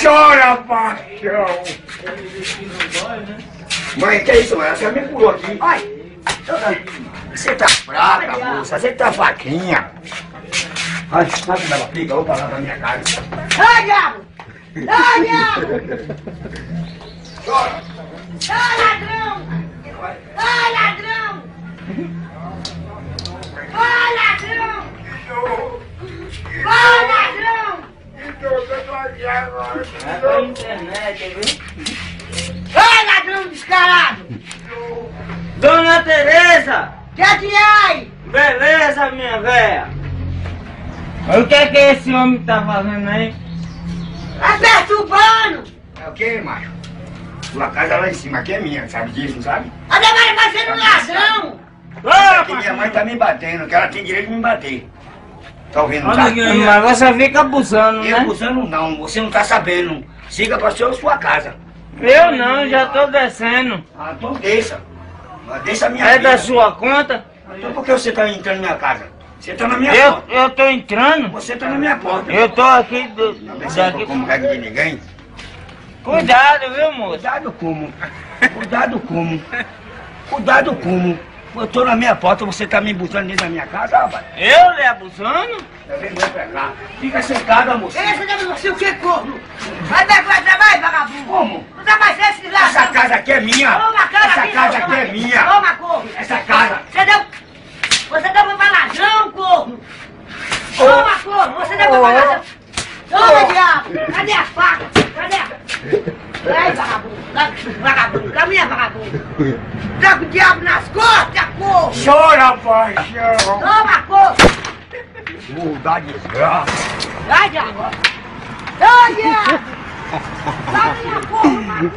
Chora, paixão! Mãe, que é isso, mãe? Você me curou aqui. Olha. Você tá fraca, moça. Você tá faquinha. Ai, sabe que ela fica? Eu vou falar pra minha casa. Ai, diabo! Ai, diabo! Chora! Ai, ladrão! Ai, ladrão! Ai, ladrão! Ai, ladrão! Vai pra internet, viu? Ai, ladrão descarado! Dona Tereza! Que aí? Beleza, minha véia? O que é que esse homem tá fazendo aí? Tá perturbando! É o que, macho? Sua casa lá em cima aqui é minha, sabe disso, não sabe? A demora vai ser um ladrão! Aqui minha mãe tá me batendo, que ela tem direito de me bater. Tá ouvindo, não tá? Mas você fica abusando, Eu né? abusando não, você não tá sabendo. Siga pra sua casa. Eu não, já tô descendo. Ah, então desça. Mas desça a minha É vida. da sua conta? Então por que você tá entrando na minha casa? Você tá na minha Eu, porta. eu tô entrando. Você tá na minha porta. Eu tô aqui Você não daqui. como regra de ninguém? Cuidado, viu, moço? Cuidado como? Cuidado como? Cuidado como? Eu tô na minha porta, você tá me botando dentro da minha casa, rapaz? Eu lhe abusando? Tá vendo? Vai pra cá. Fica sentada, moça. Esse deve você o que, corno? Vai pegar trabalho, vagabundo! Como? Não tá mais esse ladrão! Essa casa aqui é minha. Toma, cara, Essa casa aqui é minha. Toma, corno! Essa casa. Você deu pra ladrão, corno! Toma, corno! Você deu pra ladrão! Toma, diabo! Cadê a faca? Cadê a... Ai, vagabundo! Vagabundo! Caminha, vagabundo! Traga o diabo nas costas, corno! Chora, paixão. Toma, corno! Dá desgraça. Ai, diabo! Ai, diabo! Caminha, corno!